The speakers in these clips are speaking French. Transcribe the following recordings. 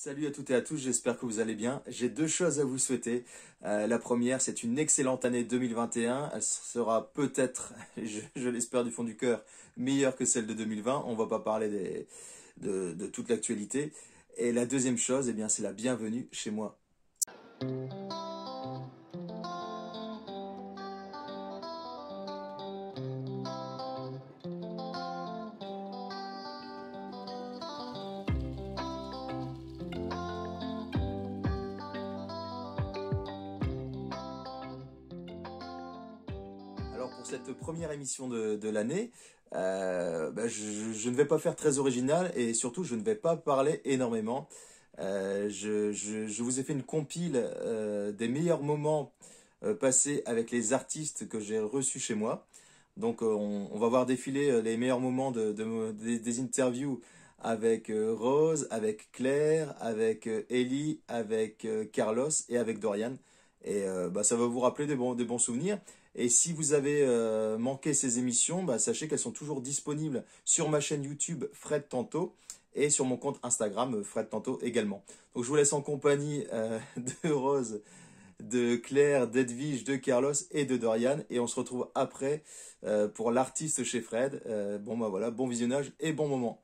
Salut à toutes et à tous, j'espère que vous allez bien. J'ai deux choses à vous souhaiter. La première, c'est une excellente année 2021. Elle sera peut-être, je l'espère du fond du cœur, meilleure que celle de 2020. On va pas parler de toute l'actualité. Et la deuxième chose, eh bien, c'est la bienvenue chez moi. Alors pour cette première émission de l'année, je ne vais pas faire très original et surtout je ne vais pas parler énormément. Je vous ai fait une compile des meilleurs moments passés avec les artistes que j'ai reçus chez moi. Donc on va voir défiler les meilleurs moments des interviews avec Rose, avec Claire, avec Ellie, avec Carlos et avec Dorian. Et ça va vous rappeler des bons souvenirs. Et si vous avez manqué ces émissions, sachez qu'elles sont toujours disponibles sur ma chaîne YouTube Fred Tanto et sur mon compte Instagram Fred Tanto également. Donc je vous laisse en compagnie de Rose, de Claire, d'Edwige, de Carlos et de Dorian. Et on se retrouve après pour l'artiste chez Fred. Voilà, bon visionnage et bon moment.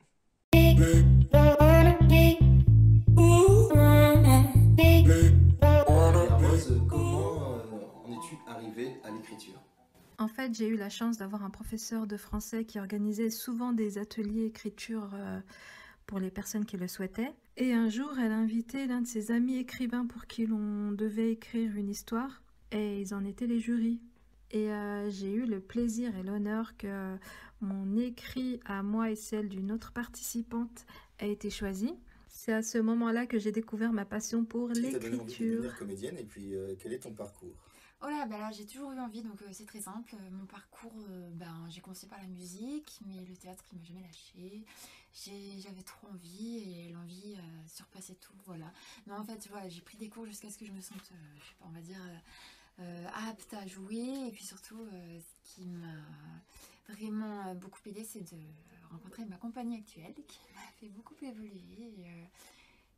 Rose, comment en es-tu arrivée à l'écriture? En fait, j'ai eu la chance d'avoir un professeur de français qui organisait souvent des ateliers écriture pour les personnes qui le souhaitaient. Et un jour, elle a invité l'un de ses amis écrivains pour qui l'on devait écrire une histoire. Et ils en étaient les jurys. Et j'ai eu le plaisir et l'honneur que mon écrit à moi et celle d'une autre participante ait été choisi. C'est à ce moment-là que j'ai découvert ma passion pour Qui t'a donné envie de l'écriture. devenir comédienne et puis quel est ton parcours? Oh là, bah là, j'ai toujours eu envie, donc c'est très simple. Mon parcours, j'ai commencé par la musique, mais le théâtre, il m'a jamais lâché. J'avais trop envie et l'envie surpassait tout, voilà. Non, en fait, voilà, j'ai pris des cours jusqu'à ce que je me sente, je sais pas, on va dire, apte à jouer. Et puis surtout, ce qui m'a vraiment beaucoup aidé, c'est de rencontrer ma compagnie actuelle, qui m'a fait beaucoup évoluer.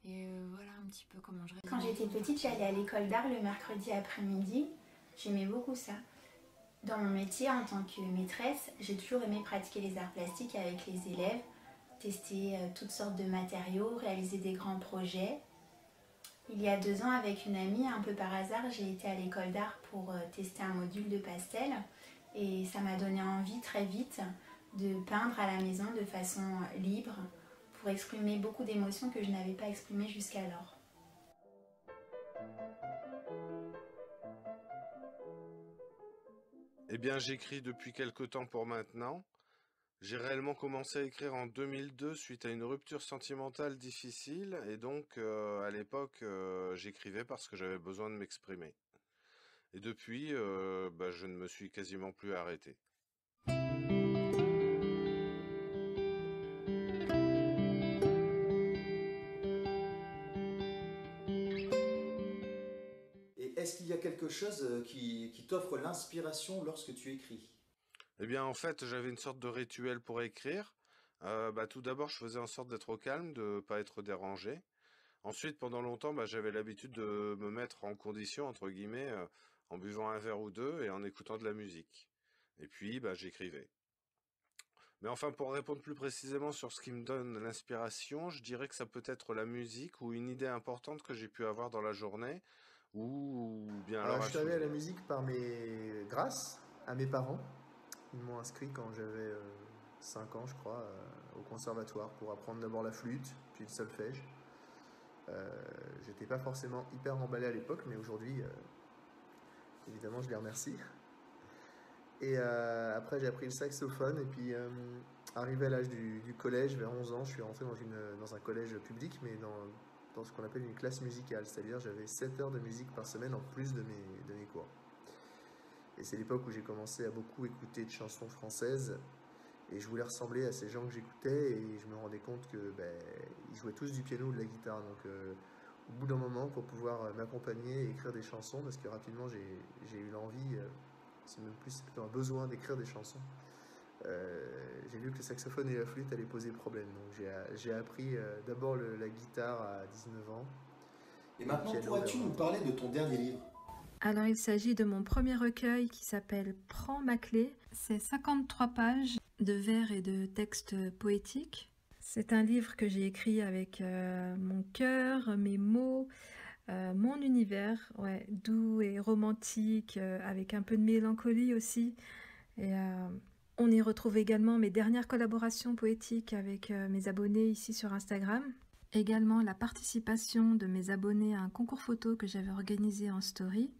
Voilà un petit peu comment je Quand j'étais petite, j'allais à l'école d'art le mercredi après-midi. J'aimais beaucoup ça. Dans mon métier en tant que maîtresse, j'ai toujours aimé pratiquer les arts plastiques avec les élèves, tester toutes sortes de matériaux, réaliser des grands projets. Il y a 2 ans, avec une amie, un peu par hasard, j'ai été à l'école d'art pour tester un module de pastel. Et ça m'a donné envie très vite de peindre à la maison de façon libre pour exprimer beaucoup d'émotions que je n'avais pas exprimées jusqu'alors. Eh bien, j'écris depuis quelque temps pour maintenant. J'ai réellement commencé à écrire en 2002 suite à une rupture sentimentale difficile et donc à l'époque j'écrivais parce que j'avais besoin de m'exprimer. Et depuis, je ne me suis quasiment plus arrêté. Et est-ce qu'il y a quelque chose qui t'offre l'inspiration lorsque tu écris? Eh bien, en fait, j'avais une sorte de rituel pour écrire. Tout d'abord, je faisais en sorte d'être au calme, de pas être dérangé. Ensuite, pendant longtemps, j'avais l'habitude de me mettre en condition, entre guillemets, en buvant un verre ou deux et en écoutant de la musique. Et puis, j'écrivais. Mais enfin, pour répondre plus précisément sur ce qui me donne l'inspiration, je dirais que ça peut être la musique ou une idée importante que j'ai pu avoir dans la journée, ou bien alors Je un suis arrivé à la souvenir. musique grâce à mes parents. Ils m'ont inscrit quand j'avais 5 ans, je crois, au conservatoire pour apprendre d'abord la flûte, puis le solfège. J'étais pas forcément hyper emballé à l'époque, mais aujourd'hui, évidemment, je les remercie. Et après, j'ai appris le saxophone, et puis arrivé à l'âge du collège, vers 11 ans, je suis rentré dans un collège public, mais dans ce qu'on appelle une classe musicale, c'est-à-dire j'avais 7 heures de musique par semaine en plus de mes cours. Et c'est l'époque où j'ai commencé à beaucoup écouter de chansons françaises, et je voulais ressembler à ces gens que j'écoutais, et je me rendais compte que ils jouaient tous du piano ou de la guitare. Donc au bout d'un moment, pour pouvoir m'accompagner et écrire des chansons, parce que rapidement j'ai eu l'envie, c'est même plus, c'est plutôt un besoin d'écrire des chansons. j'ai vu que le saxophone et la flûte allaient poser problème. Donc j'ai appris d'abord la guitare à 19 ans. Et maintenant, pourrais-tu nous parler de ton dernier livre? Alors, il s'agit de mon premier recueil qui s'appelle Prends ma clé. C'est 53 pages de vers et de textes poétiques. C'est un livre que j'ai écrit avec mon cœur, mes mots, mon univers, ouais, doux et romantique, avec un peu de mélancolie aussi. Et on y retrouve également mes dernières collaborations poétiques avec mes abonnés ici sur Instagram. Également la participation de mes abonnés à un concours photo que j'avais organisé en story.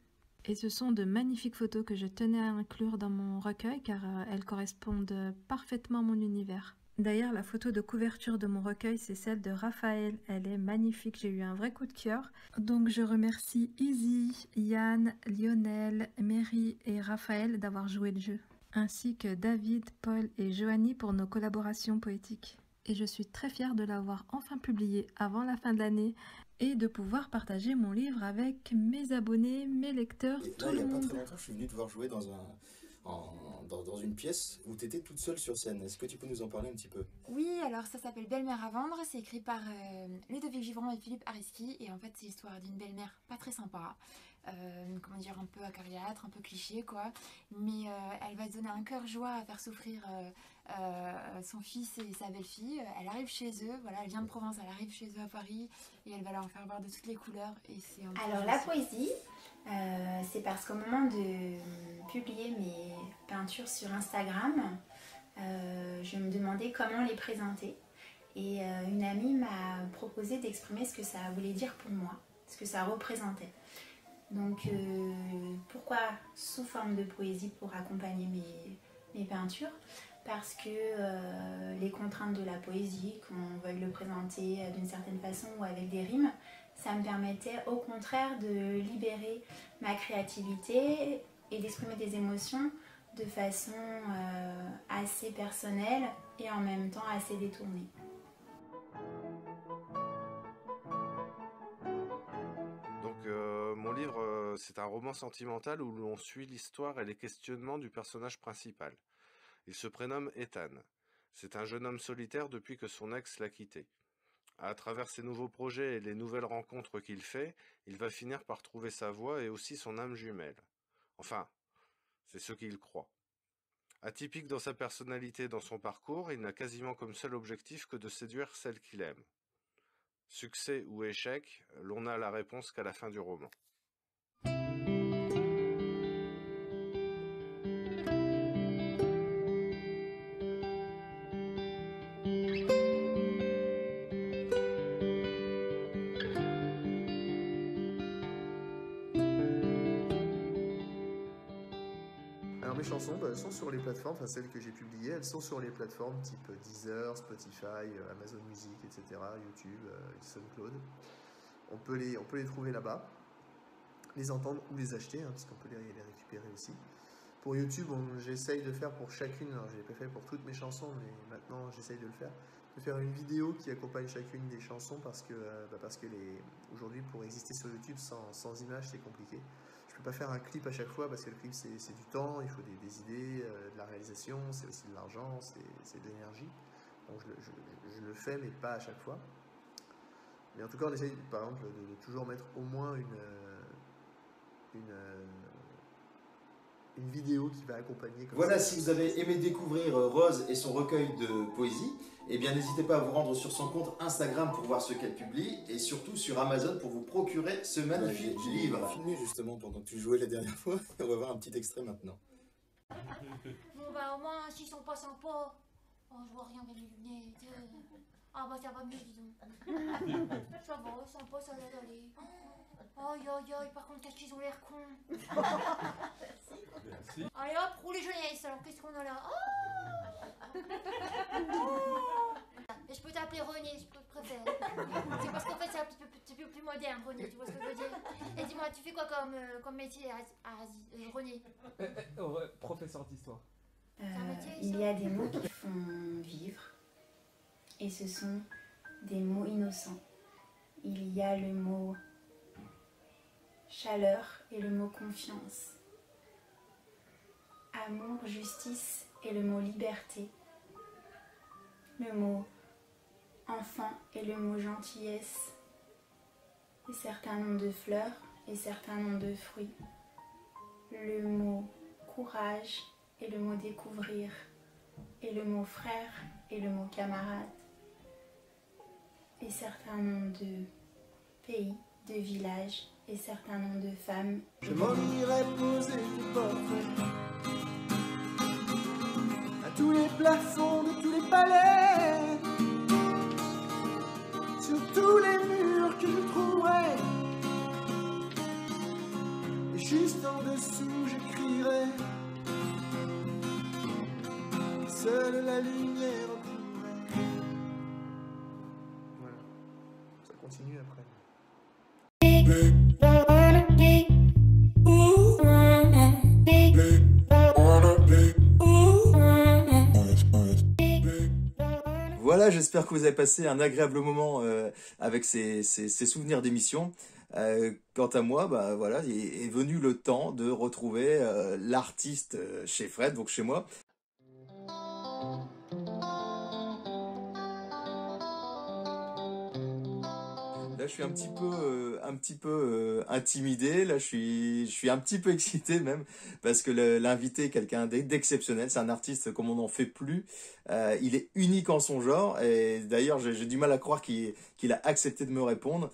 Et ce sont de magnifiques photos que je tenais à inclure dans mon recueil car elles correspondent parfaitement à mon univers. D'ailleurs, la photo de couverture de mon recueil, c'est celle de Raphaël. Elle est magnifique, j'ai eu un vrai coup de cœur. Donc je remercie Izzy, Yann, Lionel, Mary et Raphaël d'avoir joué le jeu. Ainsi que David, Paul et Joanie pour nos collaborations poétiques. Et je suis très fière de l'avoir enfin publié avant la fin de l'année et de pouvoir partager mon livre avec mes abonnés, mes lecteurs, Et tout là, il le n'y a pas monde. très longtemps, je suis venu te voir jouer dans une pièce où tu étais toute seule sur scène. Est-ce que tu peux nous en parler un petit peu? Oui, alors ça s'appelle Belle-mère à vendre, c'est écrit par Ludovic Givron et Philippe Areski, et en fait c'est l'histoire d'une belle-mère pas très sympa, comment dire, un peu acariâtre, un peu cliché quoi, mais elle va se donner un cœur joie à faire souffrir son fils et sa belle-fille. Elle arrive chez eux, voilà, elle vient de Provence, elle arrive chez eux à Paris, et elle va leur faire voir de toutes les couleurs, et c'est un peu Alors la poésie, c'est parce qu'au moment de publier mes peintures sur Instagram, je me demandais comment les présenter. Et une amie m'a proposé d'exprimer ce que ça voulait dire pour moi, ce que ça représentait. Donc pourquoi sous forme de poésie pour accompagner mes peintures? Parce que les contraintes de la poésie, qu'on veuille le présenter d'une certaine façon ou avec des rimes, ça me permettait au contraire de libérer ma créativité et d'exprimer des émotions de façon assez personnelle et en même temps assez détournée. Donc mon livre, c'est un roman sentimental où l'on suit l'histoire et les questionnements du personnage principal. Il se prénomme Ethan. C'est un jeune homme solitaire depuis que son ex l'a quitté. À travers ses nouveaux projets et les nouvelles rencontres qu'il fait, il va finir par trouver sa voie et aussi son âme jumelle. Enfin, c'est ce qu'il croit. Atypique dans sa personnalité et dans son parcours, il n'a quasiment comme seul objectif que de séduire celle qu'il aime. Succès ou échec, l'on n'a la réponse qu'à la fin du roman. Alors mes chansons, elles sont sur les plateformes, enfin celles que j'ai publiées, elles sont sur les plateformes type Deezer, Spotify, Amazon Music, etc., YouTube, SoundCloud. On peut les trouver là-bas, les entendre ou les acheter, parce qu'on peut les récupérer aussi. Pour YouTube, j'essaye de faire pour chacune, alors je ne l'ai pas fait pour toutes mes chansons, mais maintenant j'essaye de le faire, de faire une vidéo qui accompagne chacune des chansons parce que aujourd'hui pour exister sur YouTube sans images c'est compliqué. Je peux pas faire un clip à chaque fois parce que le clip c'est du temps, il faut des idées, de la réalisation, c'est aussi de l'argent, c'est de l'énergie. Donc je le fais mais pas à chaque fois. Mais en tout cas on essaye par exemple de toujours mettre au moins une vidéo qui va accompagner comme Voilà, ça. si vous avez aimé découvrir Rose et son recueil de poésie, eh bien n'hésitez pas à vous rendre sur son compte Instagram pour voir ce qu'elle publie et surtout sur Amazon pour vous procurer ce magnifique livre. J'ai filmé justement pendant que tu jouais la dernière fois, on va voir un petit extrait maintenant. Bon bah au moins s'ils sont pas sympas. Oh je vois rien avec les lunettes. Ah bah ça va mieux dis donc. Ça va, sympa, ça va aller. Aïe aïe aïe, par contre qu'est-ce qu'ils ont l'air cons. Merci. Allez hop, roule les jeunesses, alors qu'est-ce qu'on a là? Et je peux t'appeler René, je préfère. C'est parce qu'en fait c'est un petit peu plus moderne, René, tu vois ce que je veux dire? Et dis-moi, tu fais quoi comme métier, René? Professeur d'histoire. Il y a des mots qui font vivre et ce sont des mots innocents. Il y a le mot chaleur et le mot confiance. Amour, justice et le mot liberté, le mot enfant et le mot gentillesse, et certains noms de fleurs et certains noms de fruits, le mot courage et le mot découvrir, et le mot frère et le mot camarade, et certains noms de pays, de villages, et certains noms de femmes. Je m'en irai poser des portraits à tous les plafonds de tous les palais, sur tous les murs que je trouverai, et juste en dessous j'écrirai, seule la lumière brillerait. Voilà, ça continue après. Voilà, j'espère que vous avez passé un agréable moment avec ces souvenirs d'émission. Quant à moi, bah voilà, est venu le temps de retrouver l'artiste chez Fred, donc chez moi. Là, je suis un petit peu intimidé. Là, je suis un petit peu excité même parce que l'invité est quelqu'un d'exceptionnel. C'est un artiste comme on n'en fait plus. Il est unique en son genre et d'ailleurs, j'ai du mal à croire qu'il a accepté de me répondre.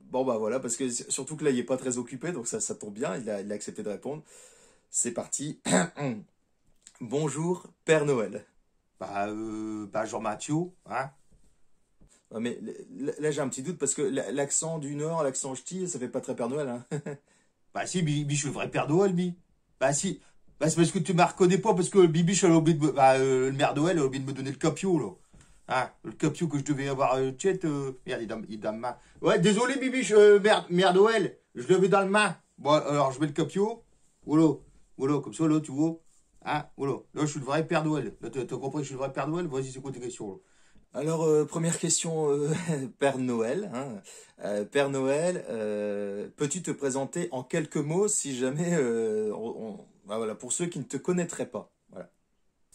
Bon, bah voilà, parce que surtout que là, il est pas très occupé, donc ça tombe bien. Il a accepté de répondre. C'est parti. Bonjour, Père Noël. Bonjour Mathieu, hein? Ouais, mais là, j'ai un petit doute parce que l'accent du Nord, l'accent ch'ti, ça fait pas très Père Noël, hein. Bah si, Bibi, je suis le vrai Père Noël, Bi. Bah si, bah c'est parce que tu m'as reconnais pas, parce que Bibi, elle a oublié de le Mère Noël, elle a oublié de me donner le capio, là. Hein, le capio que je devais avoir, merde, il est dans le main. Ouais, désolé, Bibi, Mère Noël, je l'avais dans le main. Bon, alors, je mets le capio, voilà, comme ça, là, tu vois. Hein, voilà, là, je suis le vrai Père Noël. Là, t'as compris que je suis le vrai Père Noël? Vas-y, c'est quoi tes questions, là? Alors, première question, Père Noël, hein. Père Noël, peux-tu te présenter en quelques mots si jamais, bah voilà, pour ceux qui ne te connaîtraient pas, voilà.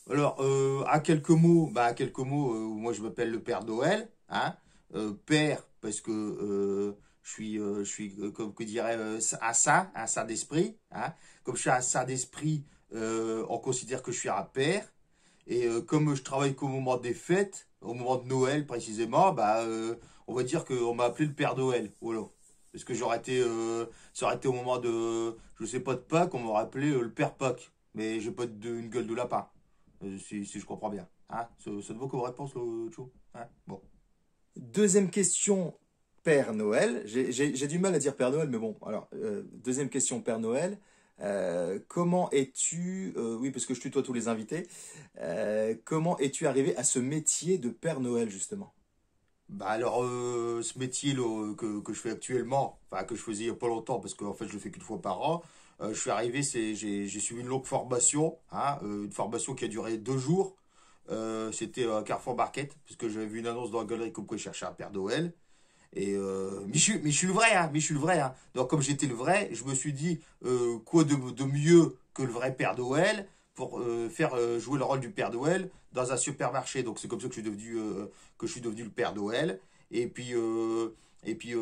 Alors, à quelques mots, moi je m'appelle le Père Noël, hein, père parce que je suis comme que dirait un saint d'esprit, hein, comme je suis un saint d'esprit, on considère que je suis un père, et comme je travaille qu'au moment des fêtes, au moment de Noël précisément, on va dire qu'on m'a appelé le Père Noël, voilà. Parce que ça aurait été au moment de, je sais pas, de Pâques, on m'aurait appelé le Père Pâques, mais j'ai pas une gueule de lapin. Si je comprends bien. Hein, ça te vaut comme réponse, le Tchou, hein, bon. Deuxième question, Père Noël. J'ai du mal à dire Père Noël, mais bon, alors, deuxième question, Père Noël. Comment es-tu, oui, parce que je tutoie tous les invités, comment es-tu arrivé à ce métier de Père Noël, justement? Bah alors, ce métier là, que je fais actuellement, enfin que je faisais il n'y a pas longtemps, parce qu'en fait je le fais qu'une fois par an, je suis arrivé, j'ai suivi une longue formation, hein, une formation qui a duré 2 jours. C'était à Carrefour Market, parce que j'avais vu une annonce dans la galerie comme quoi je cherchais un Père Noël. Et mais je suis le vrai, hein, hein. Donc comme j'étais le vrai, je me suis dit quoi de mieux que le vrai Père Noël pour faire jouer le rôle du Père Noël dans un supermarché. Donc c'est comme ça que je suis devenu le Père Noël. Et puis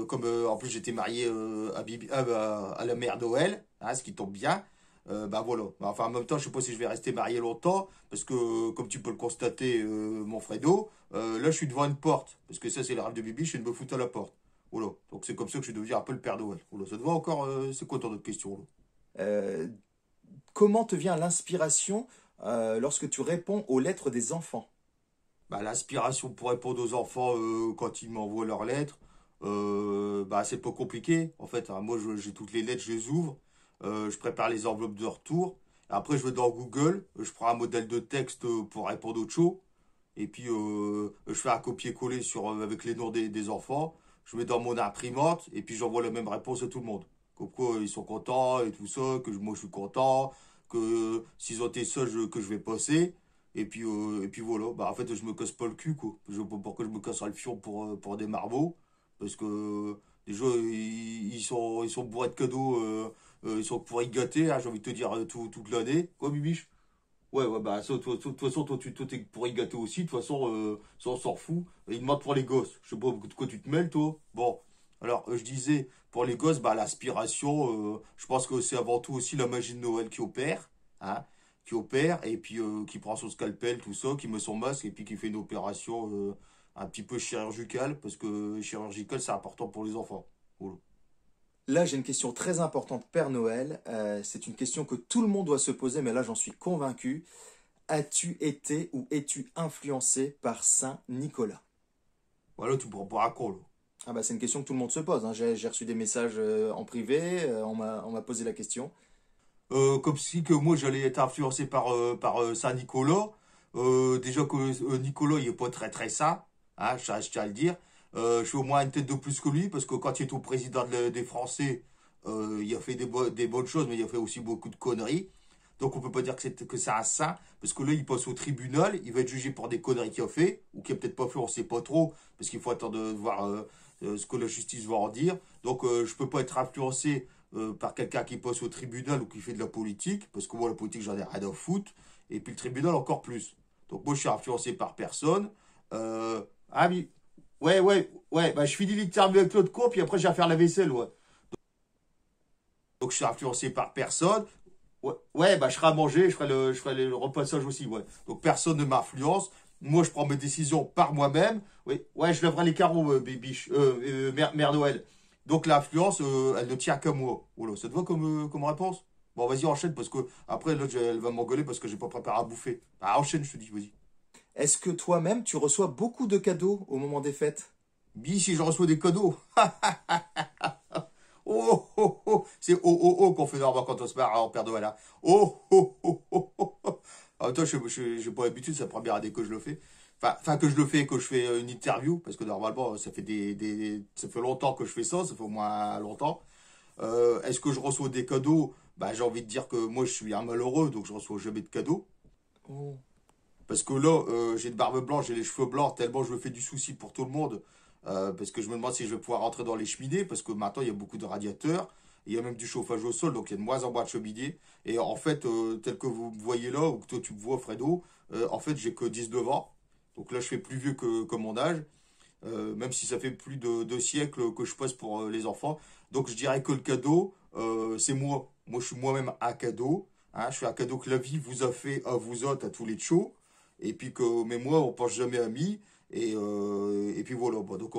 comme en plus j'étais marié à la Mère Noël, hein, ce qui tombe bien. Bah voilà. Enfin en même temps je sais pas si je vais rester marié longtemps parce que comme tu peux le constater mon Fredo, là je suis devant une porte parce que ça c'est le rêve de Bibi, je viens de me foutre à la porte. Voilà. Donc c'est comme ça que je suis devenu un peu le Père Noël. Voilà. Ça te va encore c'est quoi ton autre question là? Euh, Comment te vient l'inspiration lorsque tu réponds aux lettres des enfants? Bah l'inspiration pour répondre aux enfants quand ils m'envoient leurs lettres, c'est pas compliqué en fait, hein. Moi j'ai toutes les lettres, je les ouvre. Je prépare les enveloppes de retour. Après, je vais dans Google, je prends un modèle de texte pour répondre au show. Et puis, je fais un copier-coller avec les noms des enfants. Je mets dans mon imprimante et puis j'envoie la même réponse à tout le monde. Comme quoi, ils sont contents et tout ça, que moi je suis content, que s'ils ont été sages, que je vais passer. Et puis voilà. Bah, en fait, je me casse pas le cul, quoi. Je sais pas pourquoi je me casserai le fion pour des marmots. Parce que déjà, ils sont bourrés de cadeaux ils sont pourris gâtés, hein, j'ai envie de te dire, toute l'année. Quoi, Bibiche? Ouais, ouais, bah, de toute façon, toi, t'es pourri gâté aussi. De toute façon, ça, on s'en fout. Ils demandent pour les gosses. Je sais pas de quoi tu te mêles, toi. Bon. Alors, je disais, pour les gosses, bah, l'aspiration, je pense que c'est avant tout aussi la magie de Noël qui opère, hein, qui opère, et puis qui prend son scalpel, tout ça, qui met son masque, et puis qui fait une opération un petit peu chirurgicale, parce que chirurgicale, c'est important pour les enfants. Voilà. Là, j'ai une question très importante, Père Noël. C'est une question que tout le monde doit se poser, mais là, j'en suis convaincu. As-tu été ou es-tu influencé par Saint Nicolas? Voilà, tu pourras pas raconter, là. Ah bah, c'est une question que tout le monde se pose, hein. J'ai reçu des messages en privé, on m'a posé la question. Comme si que moi, j'allais être influencé par Saint-Nicolas. Déjà que Nicolas, il est pas très très sain, hein, je tiens à le dire. Je suis au moins une tête de plus que lui, parce que quand il est au président des Français, il a fait des bonnes choses, mais il a fait aussi beaucoup de conneries. Donc on peut pas dire que c'est un saint, parce que là, il passe au tribunal, il va être jugé pour des conneries qu'il a fait, ou qu'il a peut-être pas fait, on sait pas trop, parce qu'il faut attendre de voir ce que la justice va en dire. Donc je peux pas être influencé par quelqu'un qui passe au tribunal ou qui fait de la politique, parce que moi, la politique, j'en ai rien à foutre, et puis le tribunal encore plus. Donc moi, je suis influencé par personne. Ah oui, ouais, bah je finis l'interview avec l'autre con, puis après, j'ai à faire la vaisselle, ouais. Donc je suis influencé par personne. Ouais, ouais, bah je serai à manger, je ferai le repassage aussi, ouais. Donc personne ne m'influence. Moi, je prends mes décisions par moi-même. Oui, ouais, je lèverai les carreaux, Bibiche, Mère Noël. Donc l'influence, elle ne tient qu'à moi. Oula, ça te va comme réponse? Bon, vas-y, enchaîne, parce que après, l'autre, elle va m'engueuler parce que j'ai pas préparé à bouffer. Ah, enchaîne, je te dis, vas-y. Est-ce que toi-même, tu reçois beaucoup de cadeaux au moment des fêtes? Si je reçois des cadeaux. Oh, oh, oh. C'est oh, oh, oh qu'on fait normalement quand on se marre en Père Noël, là. Oh, oh, oh, oh, oh, oh. Ah, toi, j'ai pas l'habitude, c'est la première année que je le fais. Enfin, que je le fais, que je fais une interview, parce que normalement, ça fait ça fait longtemps que je fais ça fait au moins longtemps. Est-ce que je reçois des cadeaux? Bah, j'ai envie de dire que moi, je suis un malheureux, donc je reçois jamais de cadeaux. Oh. Parce que là, j'ai une barbe blanche, j'ai les cheveux blancs, tellement je me fais du souci pour tout le monde. Parce que je me demande si je vais pouvoir rentrer dans les cheminées, parce que maintenant, il y a beaucoup de radiateurs. Il y a même du chauffage au sol, donc il y a de moins en moins de cheminées. Et en fait, tel que vous me voyez là, ou que toi tu me vois, Fredo, en fait, j'ai que 19 ans. Donc là, je fais plus vieux que mon âge. Même si ça fait plus de 2 siècles que je passe pour les enfants. Donc je dirais que le cadeau, c'est moi. Moi, je suis moi-même un cadeau. Hein, je suis un cadeau que la vie vous a fait à vous autres, à tous les tchos. Et puis que, mais moi, on pense jamais amis. Et puis voilà. Bon, donc,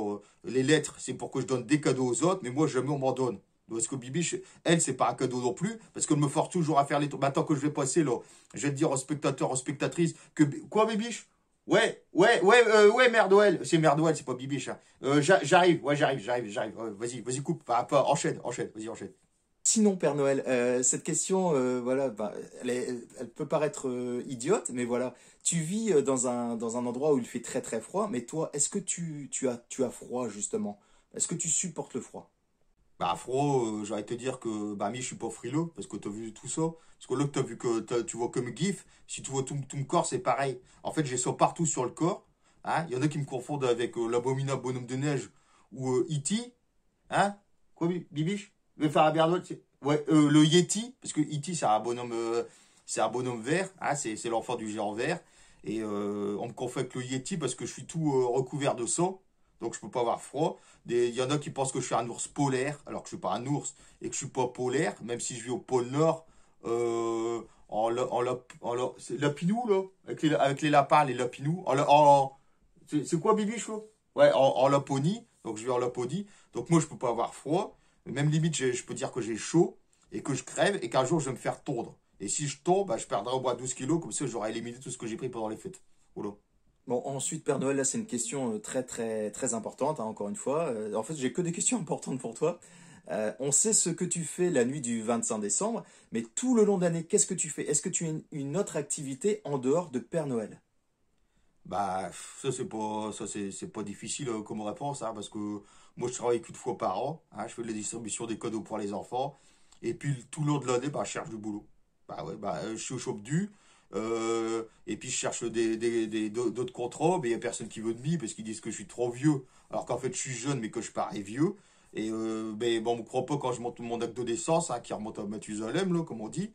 les lettres, c'est pour que je donne des cadeaux aux autres, mais moi, jamais on m'en donne. Donc, est-ce que Bibi, elle, c'est pas un cadeau non plus, parce qu'elle me force toujours à faire les tours. Maintenant que je vais passer, là, je vais te dire aux spectateurs, aux spectatrices, que. Quoi, Bibiche? Ouais, Mère Noël. C'est Mère Noël, c'est pas Bibiche, hein. J'arrive. Vas-y, coupe. Enfin, enchaîne, vas-y, enchaîne. Sinon, Père Noël, cette question, voilà, bah, elle peut paraître idiote, mais voilà, tu vis dans un endroit où il fait très très froid, mais toi, est-ce que tu as froid justement? Est-ce que tu supportes le froid? Bah, froid, j'allais te dire que, bah, je suis pas frileux, parce que t'as vu tout ça. Parce que là, que t'as vu que tu vois comme GIF, si tu vois tout mon corps, c'est pareil. En fait, j'ai ça partout sur le corps. Hein. Il y en a qui me confondent avec l'abominable bonhomme de neige ou E.T. Hein? Quoi, Bibiche? Le Farabian, ouais, le Yeti, parce que E.T. C'est un bonhomme vert, hein, c'est l'enfant du géant vert. Et on me confond avec le Yeti parce que je suis tout recouvert de sang, donc je peux pas avoir froid. Il y en a qui pensent que je suis un ours polaire, alors que je suis pas un ours et que je suis pas polaire, même si je vis au pôle Nord. C'est Lapinou, là, avec les lapins, les lapinous. C'est quoi, Bibiche, là? Ouais, en Laponie, donc je vis en Laponie, donc moi je peux pas avoir froid. Même limite, je peux dire que j'ai chaud et que je crève et qu'un jour je vais me faire tondre. Et si je tombe, bah, je perdrai au moins 12 kilos, comme ça j'aurai éliminé tout ce que j'ai pris pendant les fêtes. Voilà. Bon, ensuite, Père Noël, là, c'est une question très très très importante, hein, encore une fois. En fait, j'ai que des questions importantes pour toi. On sait ce que tu fais la nuit du 25 décembre, mais tout le long de l'année, qu'est-ce que tu fais? Est-ce que tu as une autre activité en dehors de Père Noël? Bah, c'est pas difficile comme réponse, hein, parce que moi je travaille qu'une fois par an, hein, je fais de la distribution des cadeaux pour les enfants, et puis tout le long de l'année, bah, je cherche du boulot. Bah ouais, bah, je suis au chômage du, et puis je cherche d'autres contrats, mais il n'y a personne qui veut de m'y parce qu'ils disent que je suis trop vieux, alors qu'en fait je suis jeune mais que je parais vieux. Et mais bon, on me croit pas quand je monte mon acte de naissance, hein, qui remonte à Mathusalem, là, comme on dit.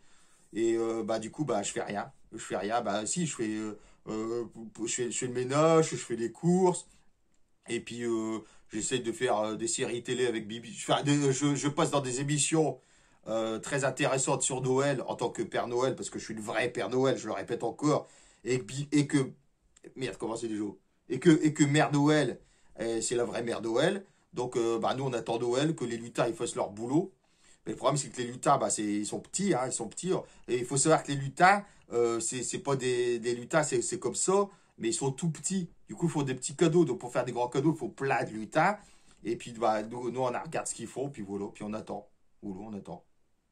Et bah du coup, bah je fais rien. Je fais rien. Bah si, je fais le ménage, je fais les courses. Et puis j'essaie de faire des séries télé avec Bibi. Enfin, je passe dans des émissions très intéressantes sur Noël en tant que Père Noël, parce que je suis le vrai Père Noël, je le répète encore. Et que merde, comment c'est déjà? Et que Mère Noël, c'est la vraie Mère Noël. Donc bah nous on attend Noël, que les lutins ils fassent leur boulot. Mais le problème, c'est que les lutins, bah, ils sont petits, hein, ils sont petits. Et il faut savoir que les lutins, c'est pas des lutins, c'est comme ça, mais ils sont tout petits. Du coup, il faut des petits cadeaux. Donc, pour faire des grands cadeaux, il faut plein de lutins. Et puis, bah, nous on regarde ce qu'ils font, puis voilà, puis on attend. Voilà, on attend.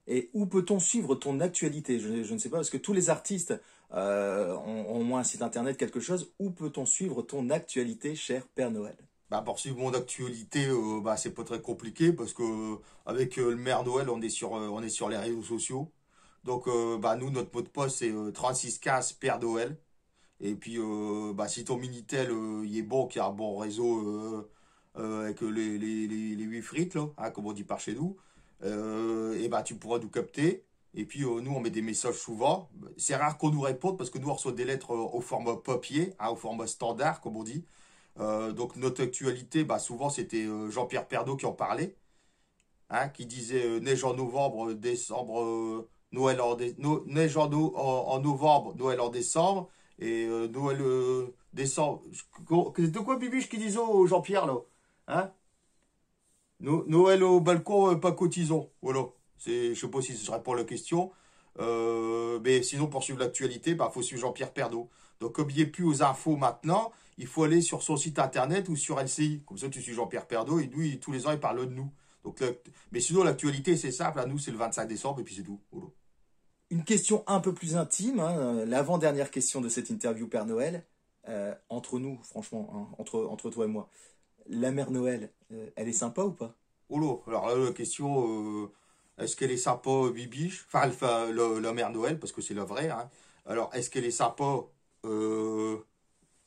Et où peut-on suivre ton actualité? Je ne sais pas, parce que tous les artistes ont au moins un site internet, quelque chose. Où peut-on suivre ton actualité, cher Père Noël? Bah, pour suivre mon actualité, bah, c'est pas très compliqué parce que avec le Mère Noël, on est sur les réseaux sociaux. Donc, bah, nous, notre mot de passe, c'est 3615 Père Noël. Et puis, bah, si ton Minitel il est bon, qu'il y a un bon réseau avec les 8 frites, là, hein, comme on dit par chez nous, et bah, tu pourras nous capter. Et puis, nous, on met des messages souvent. C'est rare qu'on nous réponde parce que nous, on reçoit des lettres au format papier, hein, au format standard, comme on dit. Donc notre actualité, bah, souvent c'était Jean-Pierre Pernaut qui en parlait, hein, qui disait neige en novembre, décembre, Noël neige en novembre, Noël en décembre, et Noël décembre. De quoi Bibiche qui disait au Jean-Pierre là, hein? Noël au balcon, pas cotisons. Voilà. Je sais pas si je réponds à la question. Mais sinon, pour suivre l'actualité, bah, faut suivre Jean-Pierre Pernaut. Donc, comme il n'est plus aux infos maintenant, il faut aller sur son site internet ou sur LCI. Comme ça, tu suis Jean-Pierre Pernaut et lui, tous les ans, il parle de nous. Donc, mais sinon, l'actualité, c'est simple. À nous, c'est le 25 décembre et puis c'est tout. Voilà. Une question un peu plus intime, hein, l'avant-dernière question de cette interview Père Noël. Entre nous, franchement, hein, entre toi et moi, la Mère Noël, elle est sympa ou pas? Oh là, alors là, la question, est-ce qu'elle est sympa, Bibiche? Enfin, la Mère Noël, parce que c'est la vraie, hein. Alors, est-ce qu'elle est sympa?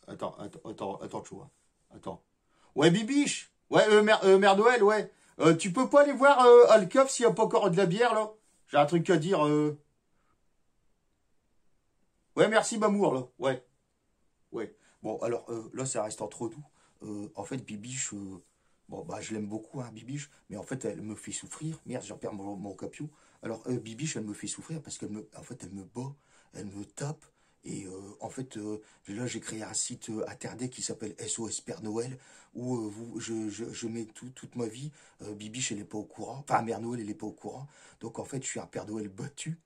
Attends, tu vois. Attends. Ouais, Bibiche. Ouais, Mère Noël, ouais. Tu peux pas aller voir Alcove s'il n'y a pas encore de la bière, là? J'ai un truc à dire. Ouais, merci, Mamour, là. Ouais. Ouais. Bon, alors, là, ça reste entre nous. En fait, Bibiche, bon, bah, je l'aime beaucoup, hein, Bibiche, mais en fait, elle me fait souffrir. Merde, j'en perds mon capio. Alors, Bibiche, elle me fait souffrir parce qu'elle elle me bat, elle me tape. Et en fait, là, j'ai créé un site internet qui s'appelle SOS Père Noël, où je mets toute ma vie. Bibiche, elle n'est pas au courant. Enfin, Mère Noël, elle n'est pas au courant. Donc, en fait, je suis un Père Noël battu.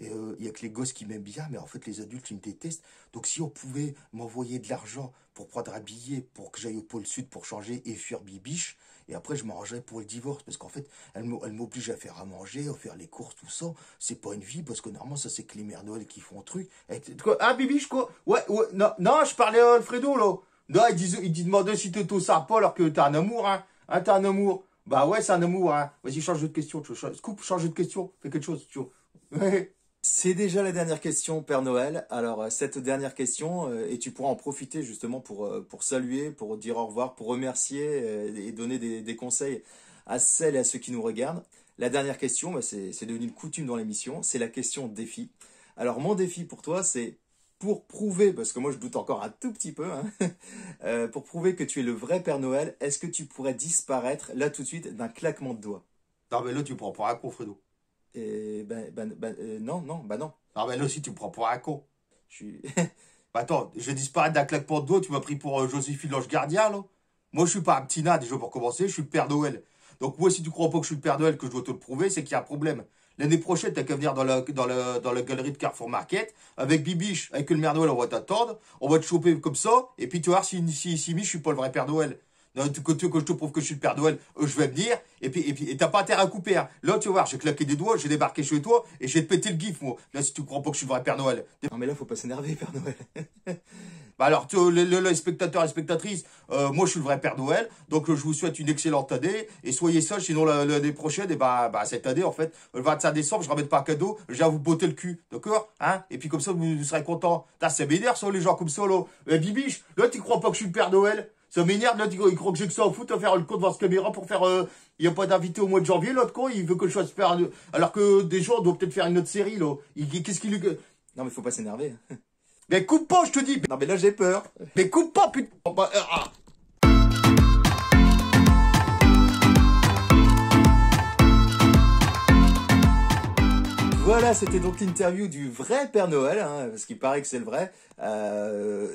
Et il n'y a que les gosses qui m'aiment bien, mais en fait, les adultes, ils me détestent. Donc, si on pouvait m'envoyer de l'argent pour prendre un billet, pour que j'aille au pôle sud pour changer et fuir Bibiche, et après, je m'arrangerais pour le divorce. Parce qu'en fait, elle m'oblige à faire à manger, à faire les courses, tout ça. C'est pas une vie, parce que normalement, ça, c'est que les Mères Noël qui font un truc. Quoi, ah, Bibiche, quoi? Ouais, non, non, je parlais à Alfredo, là. Non, il dit demander si t'es tout sympa alors que t'as un amour, hein. Hein, t'as un amour. Bah ouais, c'est un amour, hein. Vas-y, change de question. Scoop, change de question. Fais quelque chose, tu vois. Ouais. C'est déjà la dernière question, Père Noël. Alors, cette dernière question, et tu pourras en profiter justement pour saluer, pour dire au revoir, pour remercier et donner des conseils à celles et à ceux qui nous regardent. La dernière question, bah, c'est devenu une coutume dans l'émission, c'est la question défi. Alors, mon défi pour toi, c'est pour prouver, parce que moi je doute encore un tout petit peu, hein, pour prouver que tu es le vrai Père Noël, est-ce que tu pourrais disparaître là tout de suite d'un claquement de doigts? Non, mais là, tu prends pour un con, Fredo. Et non, bah non. Non, mais là aussi, tu me prends pour un con. Je suis... Bah attends, je vais disparaître d'un claquement de doigts, tu m'as pris pour Joséphine l'ange gardien, là? Moi, je suis pas un petit nain, déjà pour commencer, je suis le Père Noël. Donc moi, si tu crois pas que je suis le Père Noël, que je dois te le prouver, c'est qu'il y a un problème. L'année prochaine, t'as qu'à venir dans la galerie de Carrefour Market, avec Bibiche, avec le Mère Noël, on va t'attendre, on va te choper comme ça, et puis tu vas voir si je suis pas le vrai Père Noël. Non, que je te prouve que je suis le Père Noël, je vais venir, et t'as pas intérêt à couper, hein. Là, tu vas voir, j'ai claqué des doigts, j'ai débarqué chez toi, et j'ai pété le gif, moi. Là, si tu crois pas que je suis le vrai Père Noël. Non, mais là, faut pas s'énerver, Père Noël. Bah alors, les spectateurs et spectatrices, moi, je suis le vrai Père Noël, donc je vous souhaite une excellente année, et soyez sages, sinon l'année prochaine, et bah, cette année, en fait, le 25 décembre, je ramène pas un cadeau, je viens vous botter le cul, d'accord? Hein? Et puis comme ça, vous serez contents. Ça m'énerve, ça, les gens comme ça, là. Bibiche, là, tu crois pas que je suis le Père Noël? Ça m'énerve, là, il croit que j'ai que ça à foutre à faire le con devant cette caméra pour faire... Il n'y a pas d'invité au mois de janvier, l'autre con, il veut que je fasse faire... Alors que des gens doivent peut-être faire une autre série, là. Qu'est-ce qu'il lui... Non, mais faut pas s'énerver. Mais coupe pas, je te dis. Non, mais là, j'ai peur. Mais coupe pas, putain. Voilà, c'était donc l'interview du vrai Père Noël, hein, parce qu'il paraît que c'est le vrai.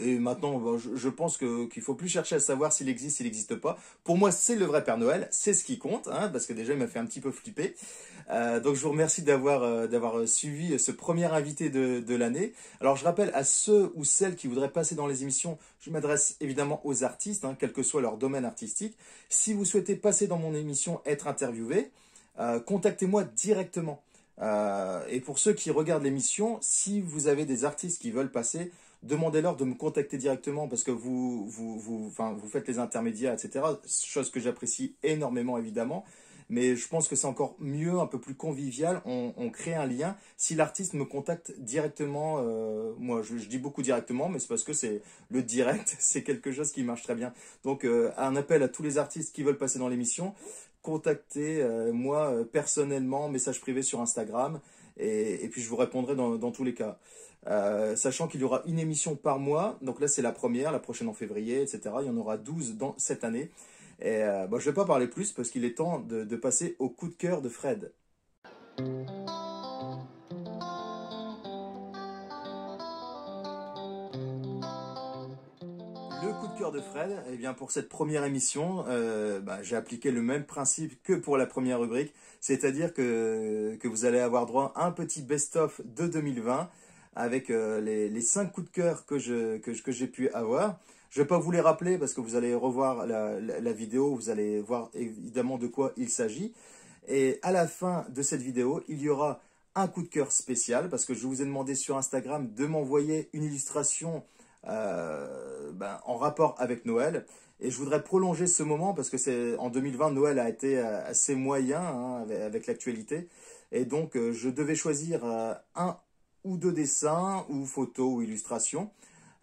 Et maintenant, bon, je pense qu'il faut plus chercher à savoir s'il existe, s'il n'existe pas. Pour moi, c'est le vrai Père Noël, c'est ce qui compte, hein, parce que déjà, il m'a fait un petit peu flipper. Donc, je vous remercie d'avoir suivi ce premier invité de l'année. Alors, je rappelle à ceux ou celles qui voudraient passer dans les émissions, je m'adresse évidemment aux artistes, hein, quel que soit leur domaine artistique. Si vous souhaitez passer dans mon émission, être interviewé, contactez-moi directement. Et pour ceux qui regardent l'émission, si vous avez des artistes qui veulent passer, demandez-leur de me contacter directement parce que vous faites les intermédiaires, etc. Chose que j'apprécie énormément, évidemment. Mais je pense que c'est encore mieux, un peu plus convivial. On crée un lien. Si l'artiste me contacte directement, moi je dis beaucoup directement, mais c'est parce que c'est le direct, c'est quelque chose qui marche très bien. Donc un appel à tous les artistes qui veulent passer dans l'émission. Contactez-moi personnellement, message privé sur Instagram, et puis je vous répondrai dans tous les cas. Sachant qu'il y aura une émission par mois, donc là c'est la première, la prochaine en février, etc. Il y en aura 12 dans cette année. Et je ne vais pas parler plus parce qu'il est temps de passer au coup de cœur de Fred. Le coup de cœur de Fred, eh bien pour cette première émission, j'ai appliqué le même principe que pour la première rubrique, c'est-à-dire que vous allez avoir droit à un petit best-of de 2020 avec les 5 coups de cœur que j'ai pu avoir. Je ne vais pas vous les rappeler parce que vous allez revoir la vidéo, vous allez voir évidemment de quoi il s'agit. Et à la fin de cette vidéo, il y aura un coup de cœur spécial parce que je vous ai demandé sur Instagram de m'envoyer une illustration en rapport avec Noël. Et je voudrais prolonger ce moment parce que en 2020, Noël a été assez moyen, hein, avec l'actualité. Et donc, je devais choisir un ou deux dessins, ou photos, ou illustrations.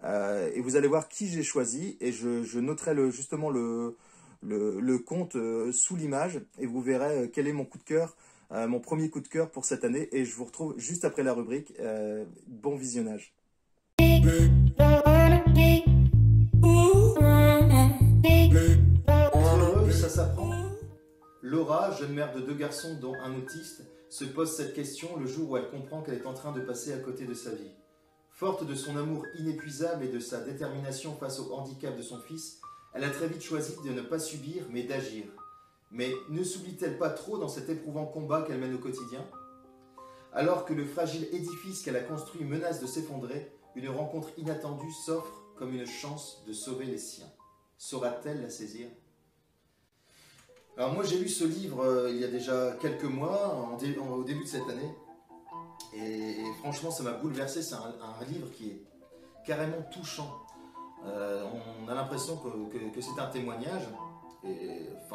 Et vous allez voir qui j'ai choisi. Et je noterai justement le compte sous l'image. Et vous verrez quel est mon coup de cœur, mon premier coup de cœur pour cette année. Et je vous retrouve juste après la rubrique. Bon visionnage. Ça s'apprend. Laura, jeune mère de 2 garçons dont un autiste, se pose cette question le jour où elle comprend qu'elle est en train de passer à côté de sa vie. Forte de son amour inépuisable et de sa détermination face au handicap de son fils, elle a très vite choisi de ne pas subir mais d'agir. Mais ne s'oublie-t-elle pas trop dans cet éprouvant combat qu'elle mène au quotidien ? Alors que le fragile édifice qu'elle a construit menace de s'effondrer, une rencontre inattendue s'offre comme une chance de sauver les siens. Saura-t-elle la saisir ? Alors moi j'ai lu ce livre il y a déjà quelques mois, au début de cette année, et franchement ça m'a bouleversé. C'est un livre qui est carrément touchant. On a l'impression que c'est un témoignage,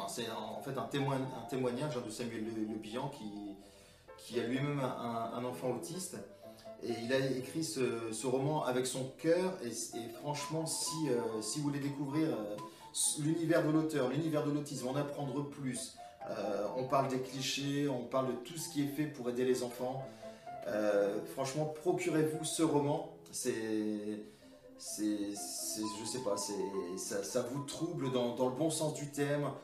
c'est en fait un témoignage de Samuel Le Bihan qui a lui-même un enfant autiste. Et il a écrit ce roman avec son cœur, et franchement, si vous voulez découvrir l'univers de l'auteur, l'univers de l'autisme, en apprendre plus, on parle des clichés, on parle de tout ce qui est fait pour aider les enfants. Franchement, procurez-vous ce roman, je sais pas, ça vous trouble dans le bon sens du terme,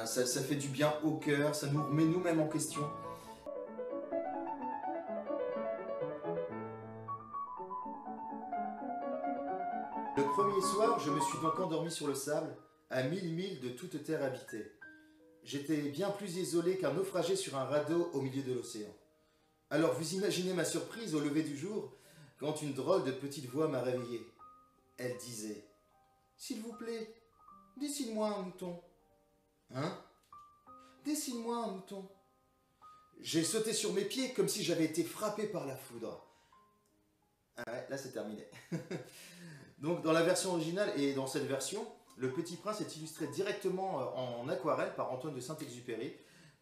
ça fait du bien au cœur, ça nous remet nous-mêmes en question. Le premier soir, je me suis donc endormi sur le sable, à 1000 milles de toute terre habitée. J'étais bien plus isolé qu'un naufragé sur un radeau au milieu de l'océan. Alors vous imaginez ma surprise au lever du jour, quand une drôle de petite voix m'a réveillé. Elle disait « S'il vous plaît, dessine-moi un mouton. »« Hein ? Dessine-moi un mouton. » J'ai sauté sur mes pieds comme si j'avais été frappé par la foudre. Ah ouais, là c'est terminé. Donc dans la version originale et dans cette version, Le Petit Prince est illustré directement en aquarelle par Antoine de Saint-Exupéry.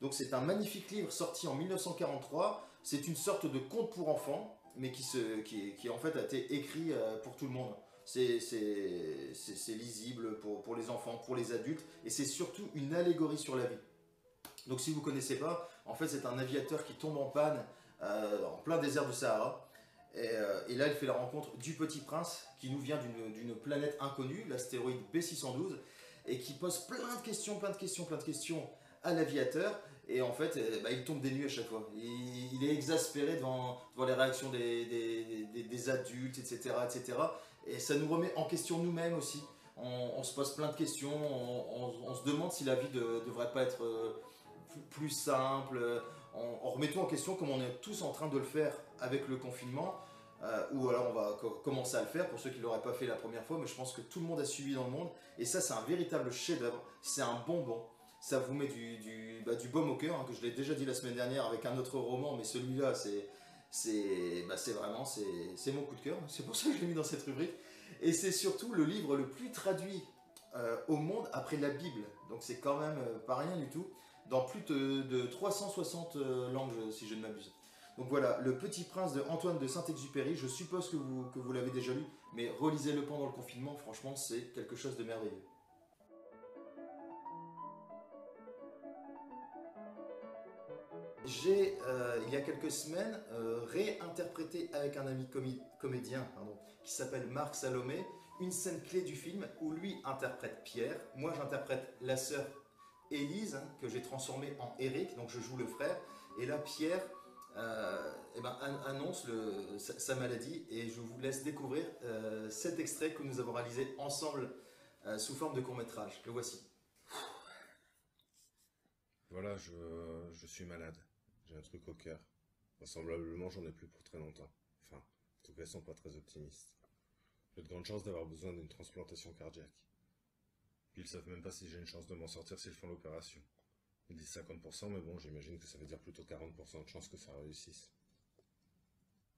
Donc c'est un magnifique livre sorti en 1943. C'est une sorte de conte pour enfants, mais qui en fait a été écrit pour tout le monde. c'est lisible pour les enfants, pour les adultes, et c'est surtout une allégorie sur la vie. Donc si vous ne connaissez pas, en fait c'est un aviateur qui tombe en panne en plein désert du Sahara, et là il fait la rencontre du Petit Prince, qui nous vient d'une planète inconnue, l'astéroïde B612, et qui pose plein de questions à l'aviateur, et en fait il tombe des nues à chaque fois. Il est exaspéré devant les réactions des adultes, etc., etc. Et ça nous remet en question nous-mêmes aussi. On se pose plein de questions, on se demande si la vie ne devrait pas être plus simple. On remet tout en question comme on est tous en train de le faire avec le confinement. Ou alors on va commencer à le faire pour ceux qui ne l'auraient pas fait la première fois, mais je pense que tout le monde a suivi dans le monde. Et ça, c'est un véritable chef-d'œuvre, c'est un bonbon. Ça vous met du baume au cœur, hein, que je l'ai déjà dit la semaine dernière avec un autre roman, mais celui-là, c'est mon coup de cœur. C'est pour ça que je l'ai mis dans cette rubrique. Et c'est surtout le livre le plus traduit au monde après la Bible. Donc c'est quand même pas rien du tout. Dans plus de 360 langues, si je ne m'abuse. Donc voilà, Le Petit Prince de Antoine de Saint-Exupéry, je suppose que vous l'avez déjà lu, mais relisez-le pendant le confinement, franchement, c'est quelque chose de merveilleux. J'ai, il y a quelques semaines, réinterprété avec un ami comédien qui s'appelle Marc Salomé, une scène clé du film où lui interprète Pierre, moi j'interprète la sœur Élise, hein, que j'ai transformée en Eric, donc je joue le frère, et là Pierre annonce sa maladie, et je vous laisse découvrir cet extrait que nous avons réalisé ensemble sous forme de court-métrage. Le voici. Voilà, je suis malade. J'ai un truc au cœur. Vraisemblablement, j'en ai plus pour très longtemps. Enfin, en tout cas, ils sont pas très optimistes. J'ai de grandes chances d'avoir besoin d'une transplantation cardiaque. Puis ils savent même pas si j'ai une chance de m'en sortir s'ils font l'opération. Ils disent 50%, mais bon, j'imagine que ça veut dire plutôt 40% de chances que ça réussisse.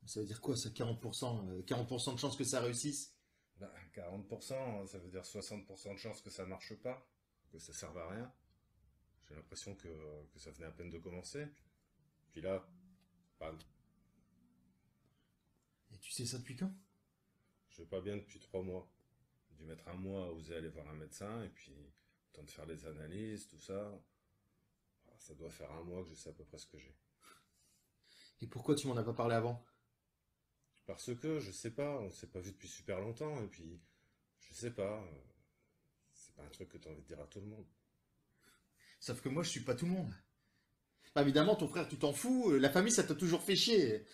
Ça veut dire quoi, ça, 40%, 40% de chances que ça réussisse? 40%, ça veut dire 60% de chances que ça marche pas, que ça serve à rien. J'ai l'impression que ça venait à peine de commencer. Puis là, bam. Et tu sais ça depuis quand? Je vais pas bien depuis 3 mois. J'ai dû mettre un mois à oser aller voir un médecin, et puis, le temps de faire les analyses, tout ça. Ça doit faire un mois que je sais à peu près ce que j'ai. Et pourquoi tu m'en as pas parlé avant? Parce que, je sais pas, on s'est pas vu depuis super longtemps, et puis, je sais pas, c'est pas un truc que t'as envie de dire à tout le monde. Sauf que moi, je suis pas tout le monde. Bah, évidemment, ton frère, tu t'en fous, la famille, ça t'a toujours fait chier.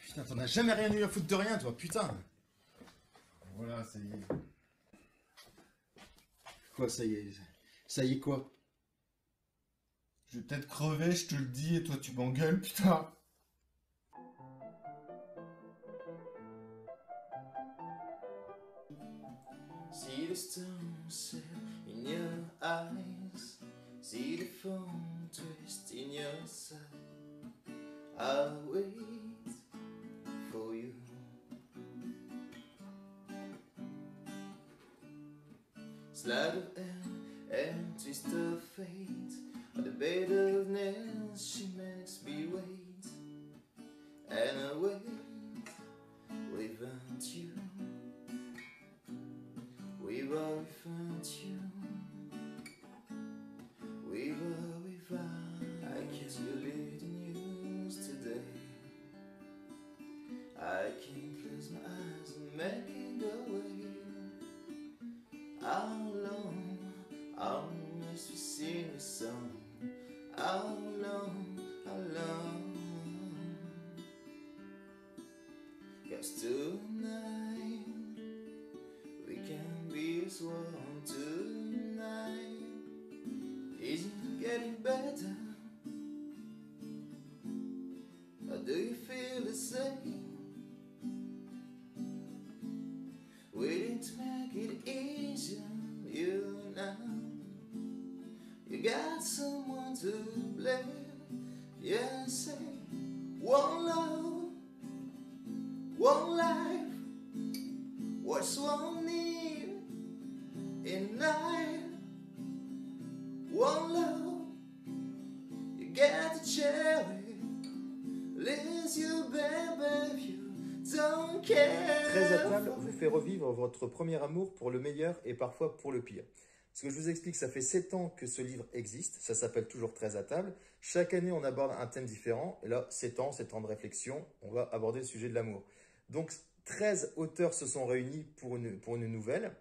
Putain, t'en as jamais rien eu à foutre de rien, toi, putain. Voilà, ça y est. Quoi, ça y est? Ça y est quoi? Je vais peut-être crever, je te le dis, et toi tu m'engueules, putain. See the stones in your eyes, see the foam twist in your side. I'll wait for you. Slide of and twist of fate. At the bed of nails, she makes me wait, and I wait without you, without you, without. I can't believe the news today. I can't close my eyes and make it away. How long must we sing a song? How long, cause tonight we can be as one tonight. Is it getting better? Or do you feel the same? Waiting to make it easier, you know. You got someone to blame. Yeah, say one love, one life. What's one need in life? One love, you got to share it. Lose you, baby, if you don't care. 13 à table vous fait revivre votre premier amour pour le meilleur et parfois pour le pire. Ce que je vous explique, ça fait 7 ans que ce livre existe. Ça s'appelle toujours 13 à table. Chaque année, on aborde un thème différent. Et là, 7 ans de réflexion, on va aborder le sujet de l'amour. Donc, 13 auteurs se sont réunis pour une nouvelle.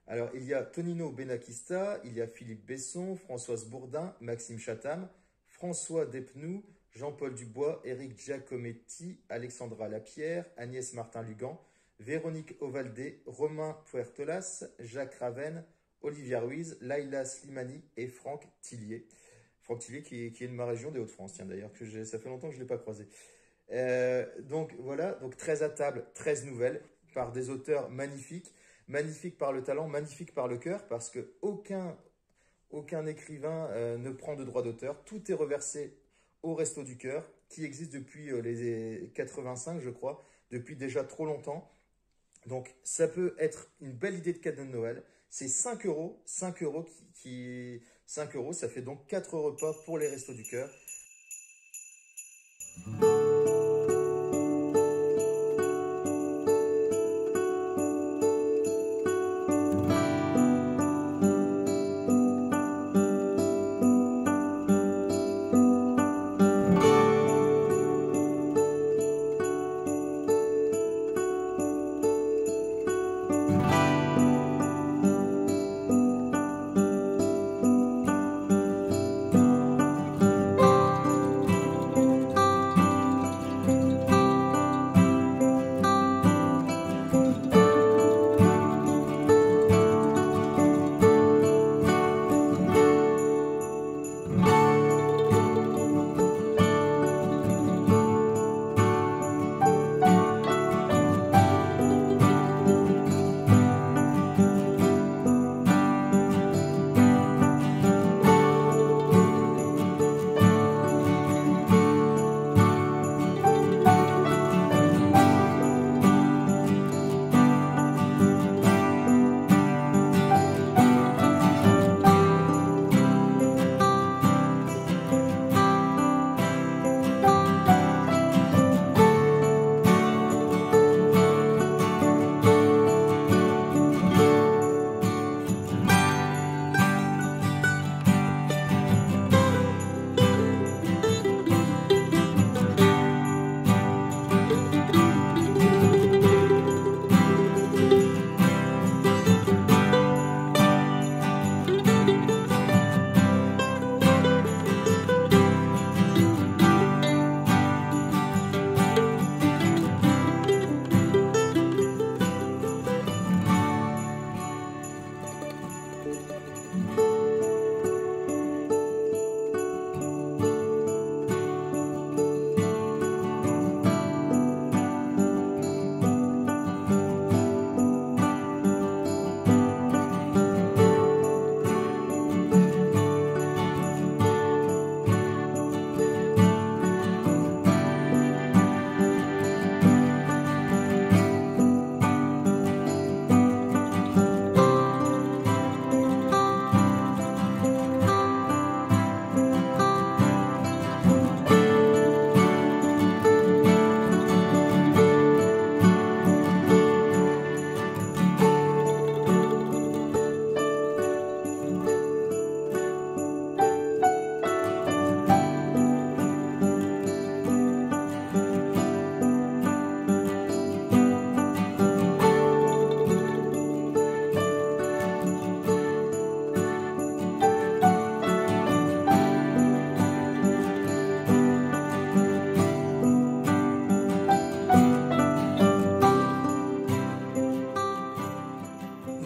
Alors, il y a Tonino Benakista, il y a Philippe Besson, Françoise Bourdin, Maxime Chatham, François Despnous, Jean-Paul Dubois, Éric Giacometti, Alexandra Lapierre, Agnès Martin-Lugan, Véronique Ovaldé, Romain Puertolas, Jacques Raven, Olivia Ruiz, Laila Slimani et Franck Tillier. Franck Tillier qui est de ma région des Hauts-de-France, tiens d'ailleurs, ça fait longtemps que je ne l'ai pas croisé. Donc voilà, donc 13 à table, 13 nouvelles par des auteurs magnifiques. Magnifique par le talent, magnifique par le cœur, parce que aucun écrivain ne prend de droit d'auteur. Tout est reversé au Resto du Cœur, qui existe depuis les 85, je crois, depuis déjà trop longtemps. Donc, ça peut être une belle idée de cadeau de Noël. C'est 5 euros. 5 euros, 5 euros, ça fait donc 4 repas pour les Restos du Cœur.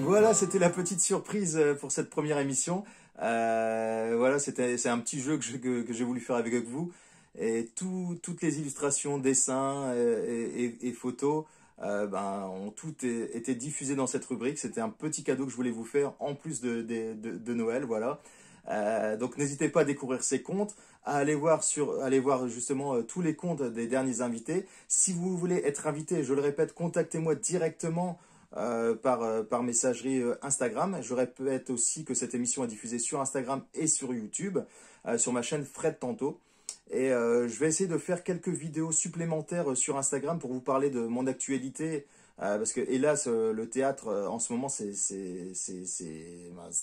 Voilà, c'était la petite surprise pour cette première émission. Voilà, c'est un petit jeu que j'ai voulu faire avec vous. Et toutes les illustrations, dessins et photos ont toutes été diffusées dans cette rubrique. C'était un petit cadeau que je voulais vous faire en plus de Noël. Voilà. Donc n'hésitez pas à découvrir ces comptes, à aller voir justement tous les comptes des derniers invités. Si vous voulez être invité, je le répète, contactez-moi directement par messagerie Instagram. Je répète aussi que cette émission est diffusée sur Instagram et sur YouTube, sur ma chaîne Fred Tanto. Et je vais essayer de faire quelques vidéos supplémentaires sur Instagram pour vous parler de mon actualité. Parce que hélas, le théâtre en ce moment,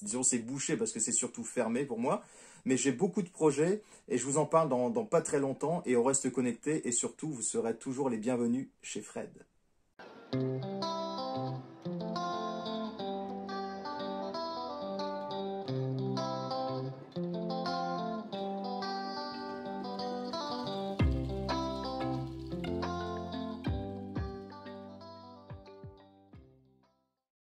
disons, c'est bouché parce que c'est surtout fermé pour moi. Mais j'ai beaucoup de projets et je vous en parle dans pas très longtemps et on reste connecté et surtout, vous serez toujours les bienvenus chez Fred.